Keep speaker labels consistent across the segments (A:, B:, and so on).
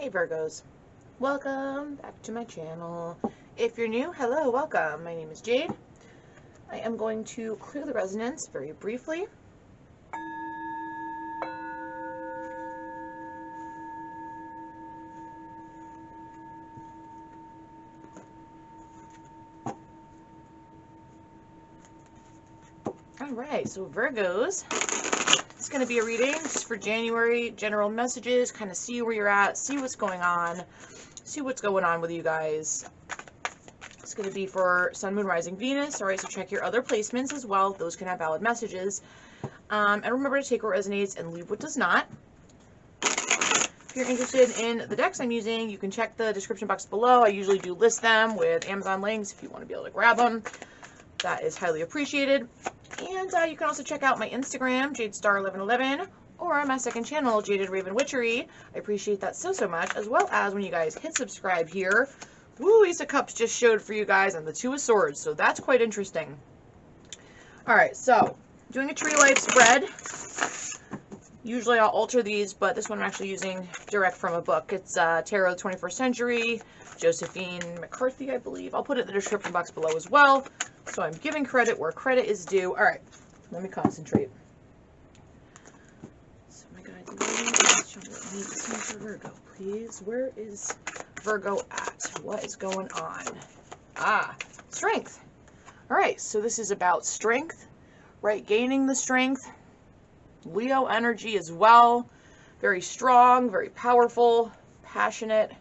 A: Hey Virgos, welcome back to my channel. If you're new, hello, welcome. My name is Jade. I am going to clear the resonance very briefly. Alright, so Virgos, it's going to be a reading just for January, general messages, kind of see where you're at, see what's going on with you guys. It's going to be for Sun, Moon, Rising, Venus. Alright, so check your other placements as well. Those can have valid messages. And remember to take what resonates and leave what does not. If you're interested in the decks I'm using, you can check the description box below. I usually do list them with Amazon links if you want to be able to grab them. That is highly appreciated. And you can also check out my Instagram, JadeStar1111, or my second channel, Jaded Raven Witchery. I appreciate that so much, as well as when you guys hit subscribe here. Woo, Ace of Cups just showed for you guys, and the Two of Swords, so that's quite interesting. Alright, so, doing a tree life spread. Usually I'll alter these, but this one I'm actually using direct from a book. It's Tarot of the 21st Century, Josephine McCarthy, I believe. I'll put it in the description box below as well. So I'm giving credit where credit is due. Alright, let me concentrate. So my guides need for Virgo, please. Where is Virgo at? What is going on? Strength. Alright, so this is about strength, right? Gaining the strength. Leo energy as well. Very strong, very powerful, passionate.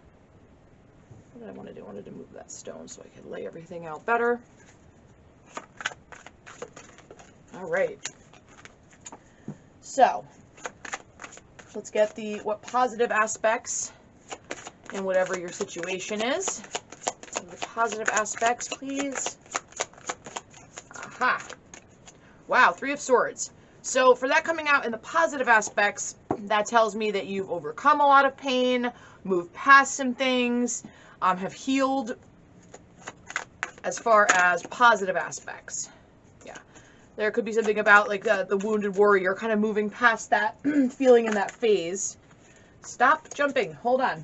A: What did I want to do? I wanted to move that stone so I could lay everything out better. All right. So, let's get what positive aspects in whatever your situation is. The positive aspects, please. Aha. Wow, Three of Swords. So, for that coming out in the positive aspects, that tells me that you've overcome a lot of pain, moved past some things, have healed as far as positive aspects. Yeah. There could be something about like the wounded warrior kind of moving past that feeling in that phase. Stop jumping. Hold on.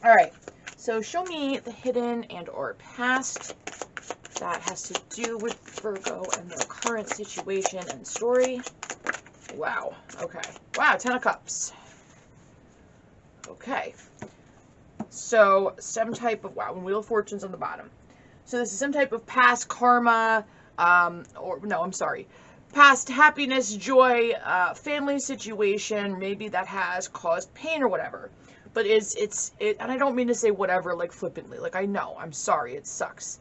A: Alright. So show me the hidden and or past that has to do with Virgo and their current situation and story. Wow. Okay. Wow. 10 of Cups. Okay. So, some type of, wow, and Wheel of Fortune's on the bottom. So this is some type of past karma, past happiness, joy, family situation, maybe that has caused pain or whatever. But and I don't mean to say whatever, like, flippantly. Like, I know, I'm sorry, it sucks.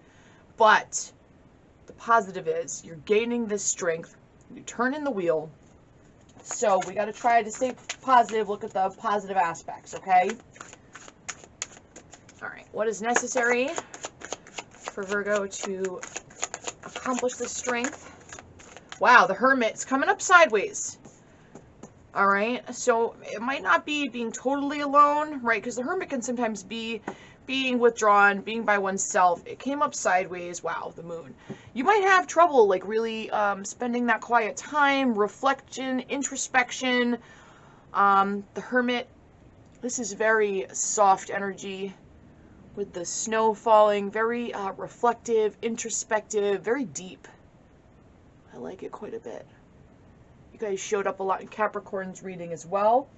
A: But the positive is, you're gaining this strength, you turn in the wheel. So, we got to try to stay positive, look at the positive aspects, okay? Alright, what is necessary for Virgo to accomplish this strength? Wow, the Hermit's coming up sideways. Alright, so it might not be being totally alone, right? Because the Hermit can sometimes be being withdrawn, being by oneself. It came up sideways. Wow, the Moon. You might have trouble, like, really spending that quiet time, reflection, introspection. The Hermit, this is very soft energy. With the snow falling, very reflective, introspective, very deep. I like it quite a bit. You guys showed up a lot in Capricorn's reading as well.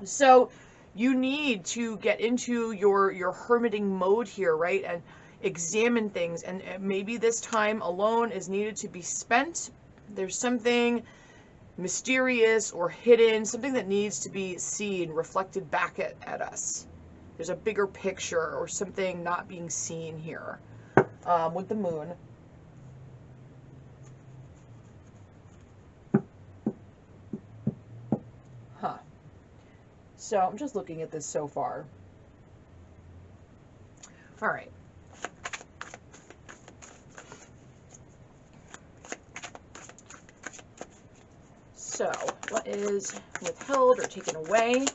A: So you need to get into your hermiting mode here, right? And examine things. And maybe this time alone is needed to be spent. There's something mysterious or hidden, something that needs to be seen, reflected back at us. There's a bigger picture or something not being seen here with the Moon. Huh. So I'm just looking at this so far. All right. So what is withheld or taken away?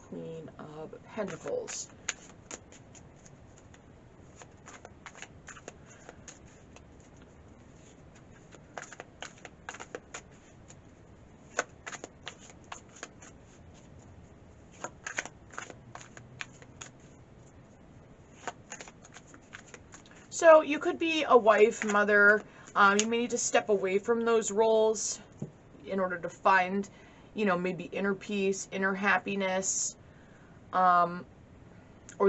A: Queen of Pentacles. So you could be a wife, mother. You may need to step away from those roles in order to find, you know, maybe inner peace, inner happiness. Or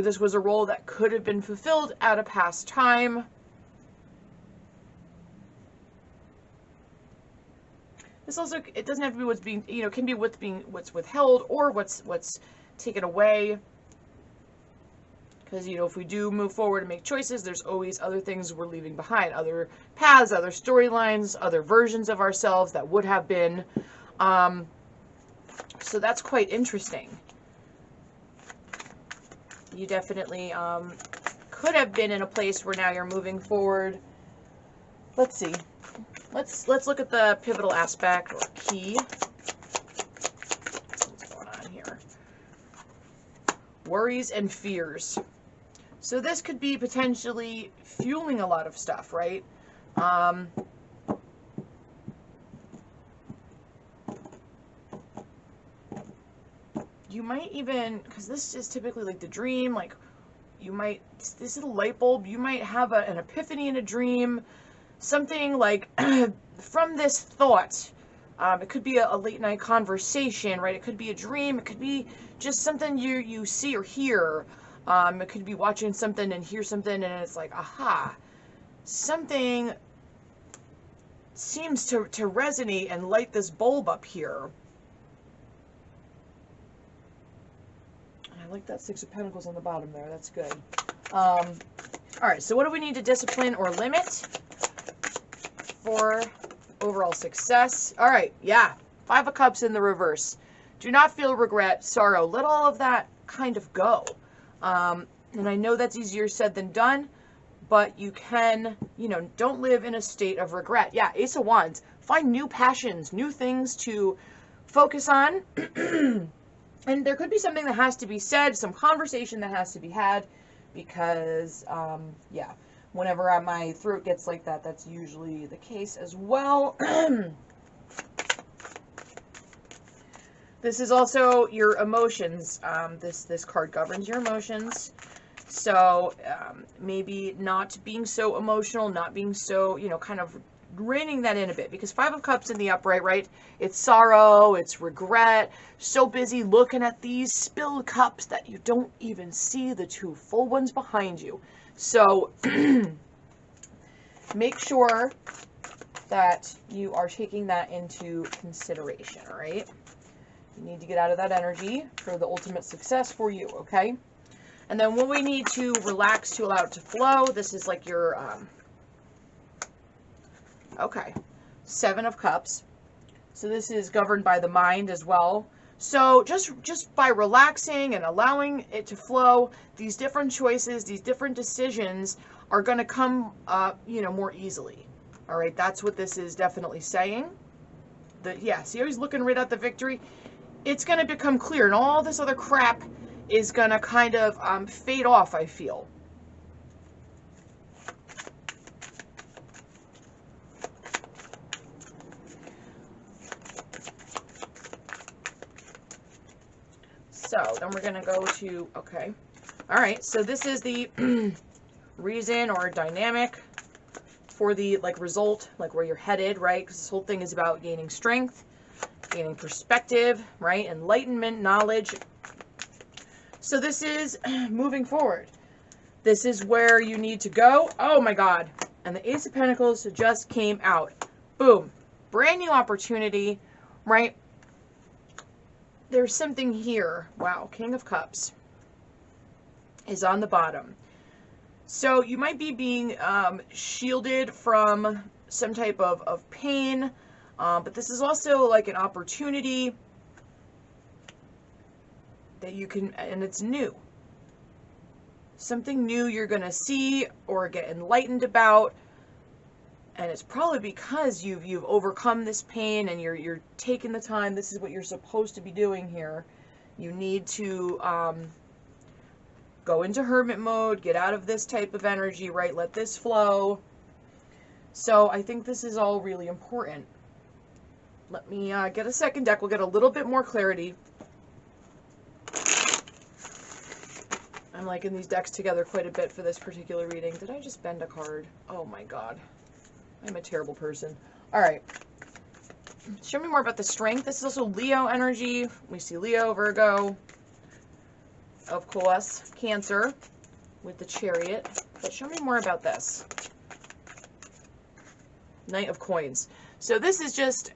A: this was a role that could have been fulfilled at a past time. This also, it doesn't have to be what's being, you know, it can be what's withheld or what's taken away. Because, you know, if we do move forward and make choices, there's always other things we're leaving behind, other paths, other storylines, other versions of ourselves that would have been. So that's quite interesting. You definitely could have been in a place where now you're moving forward. Let's see. Let's look at the pivotal aspect or key. What's going on here? Worries and fears. So this could be potentially fueling a lot of stuff, right? You might even, because this is typically like the dream, like you might, this is a light bulb, you might have an epiphany in a dream, something like from this thought. It could be a late night conversation, right? It could be a dream. It could be just something you see or hear. It could be watching something and hear something and it's like, aha, something seems to resonate and light this bulb up here. And I like that Six of Pentacles on the bottom there. That's good. All right, so what do we need to discipline or limit for overall success? All right, yeah, Five of Cups in the reverse. Do not feel regret, sorrow. Let all of that kind of go. And I know that's easier said than done, but you can, you know, don't live in a state of regret. Yeah, Ace of Wands. Find new passions, new things to focus on. And there could be something that has to be said, some conversation that has to be had, because, yeah, whenever my throat gets like that, that's usually the case as well. This is also your emotions. This card governs your emotions. So maybe not being so emotional, not being so, you know, kind of reining that in a bit. Because Five of Cups in the upright, right? It's sorrow, it's regret. So busy looking at these spilled cups that you don't even see the two full ones behind you. So make sure that you are taking that into consideration, all right? You need to get out of that energy for the ultimate success for you, okay? And then when we need to relax to allow it to flow, this is like your, okay, Seven of Cups. So this is governed by the mind as well. So just by relaxing and allowing it to flow, these different choices, these different decisions are going to come, you know, more easily. All right, that's what this is definitely saying. Yeah, see how he's looking right at the victory? It's going to become clear, and all this other crap is going to kind of fade off, I feel. So then we're going to go to, okay. All right, so this is the reason or dynamic for the like result, like where you're headed, right? Because this whole thing is about gaining strength, gaining perspective, right? Enlightenment, knowledge. So this is moving forward. This is where you need to go. Oh my God. And the Ace of Pentacles just came out. Boom. Brand new opportunity, right? There's something here. Wow. King of Cups is on the bottom. So you might be being shielded from some type of pain. But this is also like an opportunity that you can, and it's new. Something new you're going to see or get enlightened about. And it's probably because you've overcome this pain and you're taking the time. This is what you're supposed to be doing here. You need to go into hermit mode, get out of this type of energy, right? Let this flow. So I think this is all really important. Let me get a second deck. We'll get a little bit more clarity. I'm liking these decks together quite a bit for this particular reading. Did I just bend a card? Oh my god. I'm a terrible person. Alright. Show me more about the strength. This is also Leo energy. We see Leo, Virgo, of course, Cancer with the Chariot. But show me more about this. Knight of Coins. So this is just,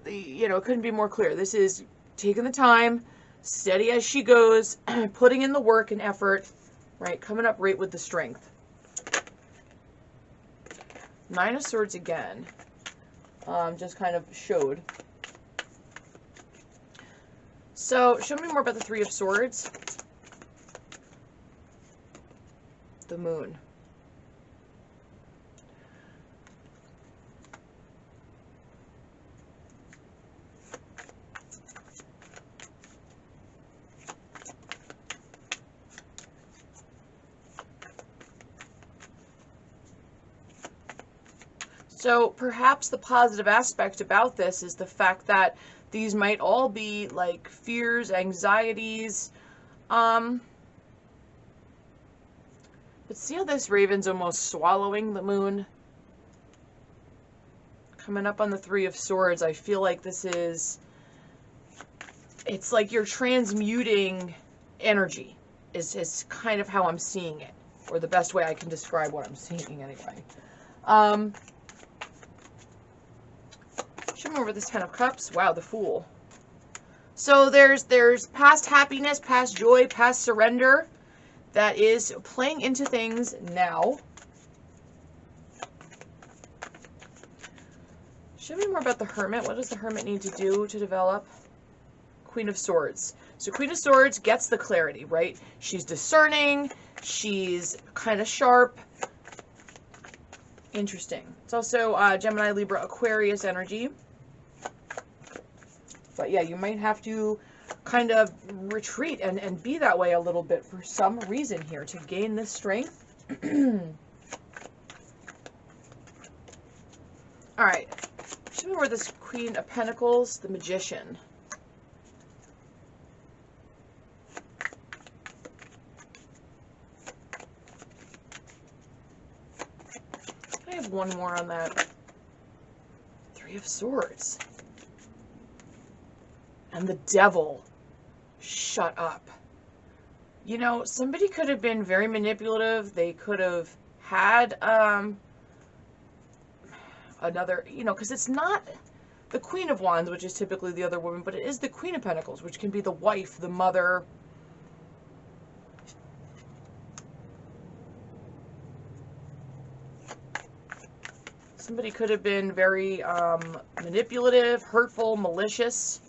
A: you know, it couldn't be more clear. This is taking the time, steady as she goes, putting in the work and effort, right? Coming up right with the strength. Nine of Swords again. Just kind of showed. So, show me more about the Three of Swords. The Moon. So perhaps the positive aspect about this is the fact that these might all be like fears, anxieties. But see how this Raven's almost swallowing the Moon? Coming up on the Three of Swords, I feel like this is, it's like you're transmuting energy is kind of how I'm seeing it. Or the best way I can describe what I'm seeing anyway. Show me over this Ten of Cups. Wow, the Fool. So there's past happiness, past joy, past surrender that is playing into things now. Show me more about the Hermit. What does the Hermit need to do to develop? Queen of Swords. So Queen of Swords gets the clarity, right? She's discerning. She's kind of sharp. Interesting. It's also Gemini, Libra, Aquarius energy. But yeah, you might have to kind of retreat and be that way a little bit for some reason here to gain this strength. All right. Show me where this Queen of Pentacles, the Magician. I have one more on that. Three of Swords. And the Devil. Shut up. You know, somebody could have been very manipulative. They could have had another, you know, because it's not the Queen of Wands, which is typically the other woman, but it is the Queen of Pentacles, which can be the wife, the mother. Somebody could have been very manipulative, hurtful, malicious.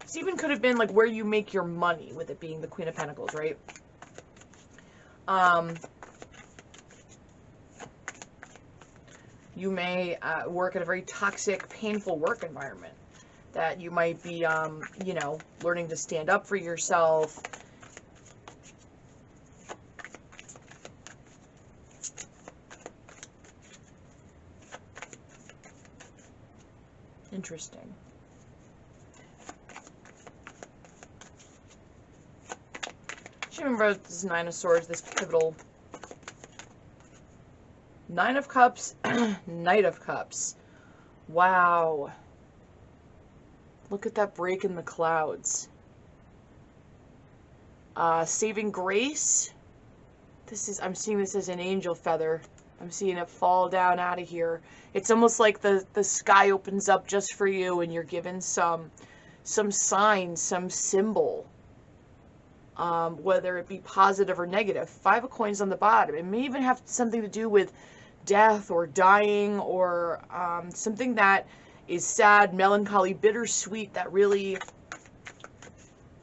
A: This even could have been like where you make your money, with it being the Queen of Pentacles, right? You may work in a very toxic, painful work environment that you might be, you know, learning to stand up for yourself. Interesting. I remember this Nine of Swords, this pivotal Nine of Cups, Knight of Cups. Wow. Look at that break in the clouds. Saving grace. This is, I'm seeing this as an angel feather. I'm seeing it fall down out of here. It's almost like the sky opens up just for you and you're given some sign, some symbol. Whether it be positive or negative. Five of Coins on the bottom. It may even have something to do with death or dying or something that is sad, melancholy, bittersweet that really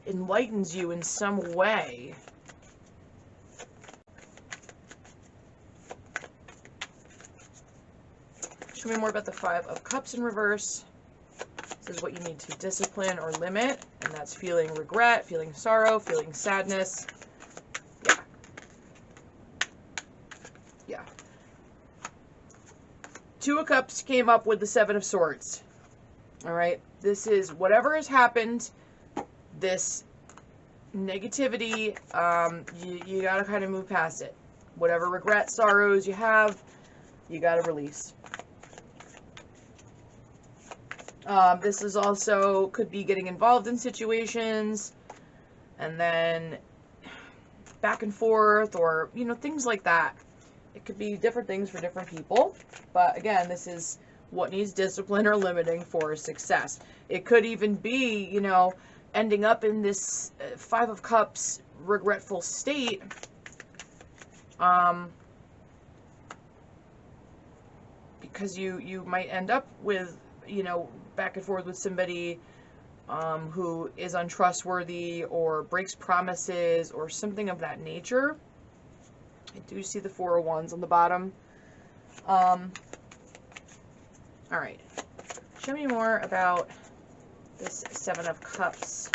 A: enlightens you in some way. Show me more about the Five of Cups in reverse. This is what you need to discipline or limit, and that's feeling regret, feeling sorrow, feeling sadness. Yeah. Yeah. Two of Cups came up with the Seven of Swords. All right. This is whatever has happened, this negativity, you got to kind of move past it. Whatever regret, sorrows you have, you got to release. This is also, could be getting involved in situations and then back and forth, or, you know, things like that. It could be different things for different people. But again, this is what needs discipline or limiting for success. It could even be, you know, ending up in this Five of Cups regretful state. Because you might end up with, you know, back and forth with somebody who is untrustworthy or breaks promises or something of that nature. I do see the Four of Wands on the bottom. All right. Show me more about this Seven of Cups.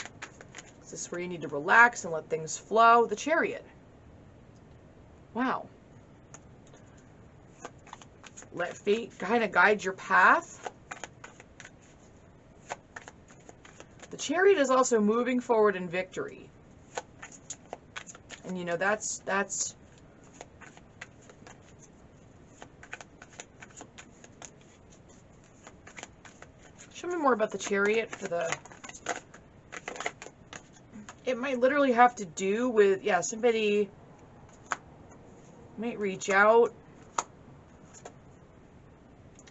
A: Is this where you need to relax and let things flow? The Chariot. Wow. Let fate kind of guide your path. The Chariot is also moving forward in victory. And you know, that's show me more about the Chariot for the, it might literally have to do with, yeah, somebody might reach out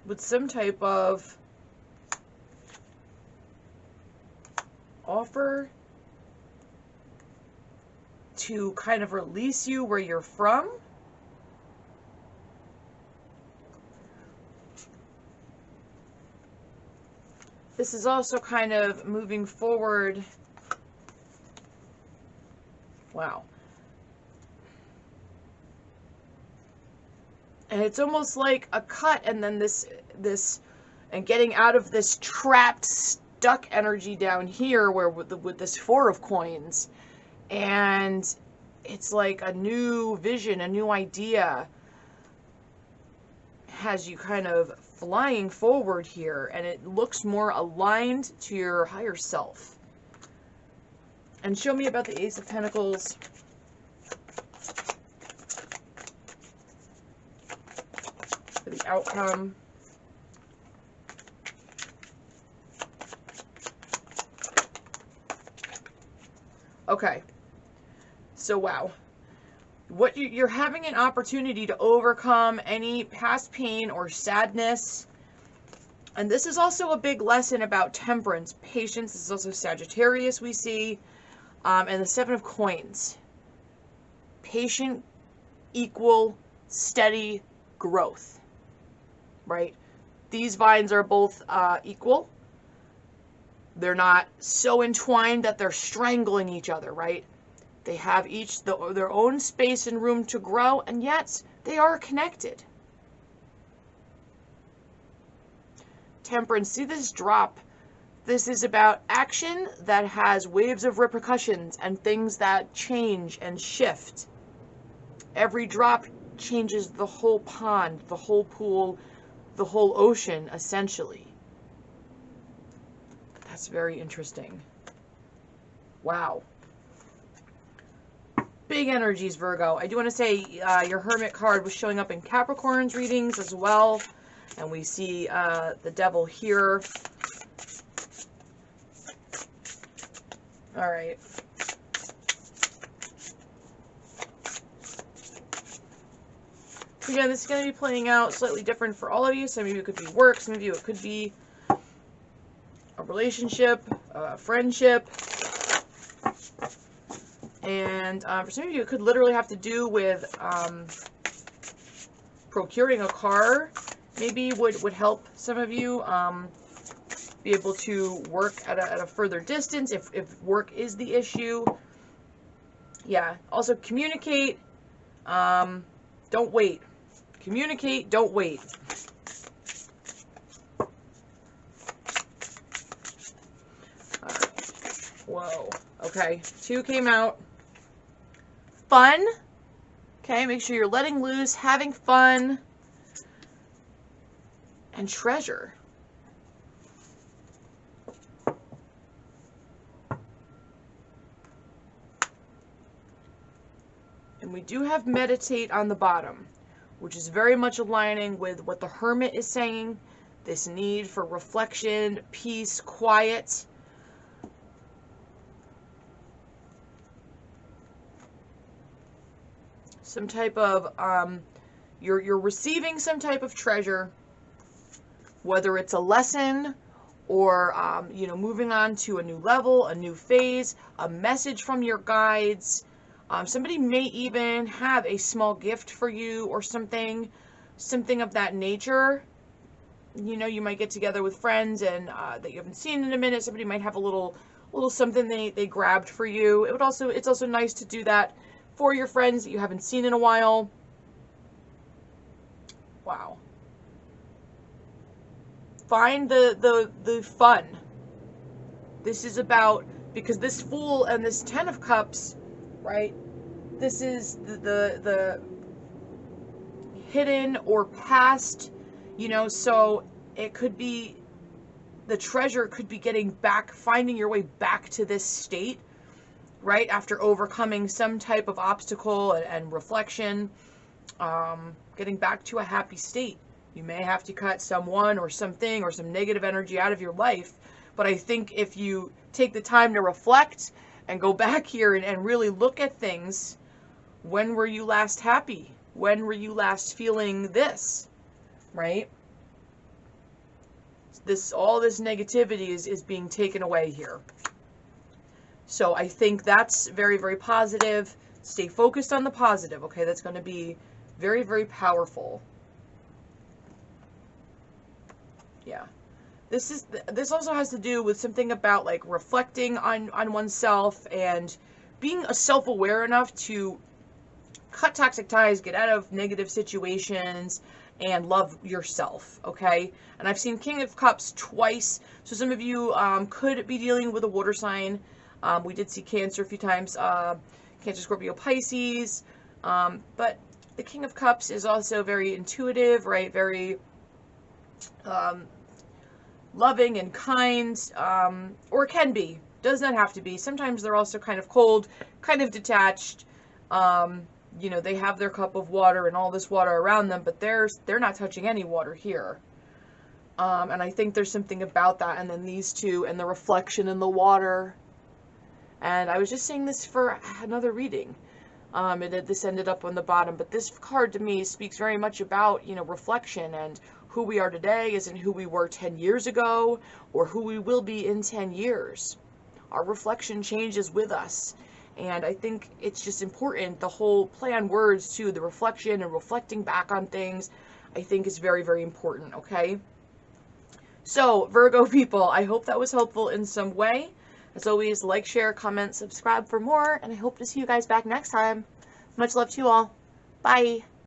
A: with some type of offer to kind of release you where you're from. This is also kind of moving forward. Wow. And it's almost like a cut, and then this, and getting out of this trapped, stuck energy down here where with this Four of Coins. And it's like a new vision, a new idea has you kind of flying forward here, and it looks more aligned to your higher self. And show me about the Ace of Pentacles. For the outcome. Okay. So, wow. What you're having an opportunity to overcome any past pain or sadness. And this is also a big lesson about temperance, patience. This is also Sagittarius we see. And the Seven of Coins. Patient equal steady growth. Right? These vines are both equal. They're not so entwined that they're strangling each other, right? They have each their own space and room to grow, and yet they are connected. Temperance, see this drop? This is about action that has waves of repercussions and things that change and shift. Every drop changes the whole pond, the whole pool, the whole ocean, essentially. That's very interesting. Wow. Big energies, Virgo. I do want to say your Hermit card was showing up in Capricorn's readings as well. And we see the Devil here. All right. Again, this is going to be playing out slightly different for all of you. Some of you it could be work. Some of you it could be a relationship, a friendship. And for some of you, it could literally have to do with procuring a car. Maybe would help some of you be able to work at a further distance if work is the issue. Yeah. Also, communicate. Don't wait. Communicate. Don't wait. All right. Whoa. Okay. 2 came out. Fun. Okay, make sure you're letting loose, having fun. And treasure. we do have meditate on the bottom, which is very much aligning with what the Hermit is saying. This need for reflection, peace, quiet. Some type of, you're receiving some type of treasure, whether it's a lesson or, you know, moving on to a new level, a new phase, a message from your guides. Somebody may even have a small gift for you or something of that nature. You know, you might get together with friends and that you haven't seen in a minute. Somebody might have a little something they grabbed for you. It's also nice to do that for your friends that you haven't seen in a while. Wow. Find the fun. This is about, because this Fool and this Ten of Cups, right? This is the hidden or past, you know, so it could be, the treasure could be getting back, finding your way back to this state, right? After overcoming some type of obstacle and reflection, getting back to a happy state. You may have to cut someone or something or some negative energy out of your life. But I think if you take the time to reflect and go back here and really look at things, when were you last happy? When were you last feeling this, right? All this negativity is being taken away here. So I think that's very, very positive. Stay focused on the positive, okay? That's going to be very, very powerful. Yeah. This also has to do with something about like reflecting on oneself and being self-aware enough to cut toxic ties, get out of negative situations, and love yourself, okay? And I've seen King of Cups twice, so some of you could be dealing with a water sign. We did see Cancer a few times, Cancer, Scorpio, Pisces, but the King of Cups is also very intuitive, right? Very loving and kind, or it can be, does not have to be. Sometimes they're also kind of cold, kind of detached. You know, they have their cup of water and all this water around them, but they're not touching any water here. And I think there's something about that. And then these two and the reflection in the water. And I was just saying this for another reading. This ended up on the bottom, but this card to me speaks very much about, you know, reflection, and who we are today isn't who we were 10 years ago or who we will be in 10 years. Our reflection changes with us. And I think it's just important, the whole play on words too, the reflection and reflecting back on things, I think is very, very important, okay? So, Virgo people, I hope that was helpful in some way. As always, like, share, comment, subscribe for more, and I hope to see you guys back next time. Much love to you all. Bye.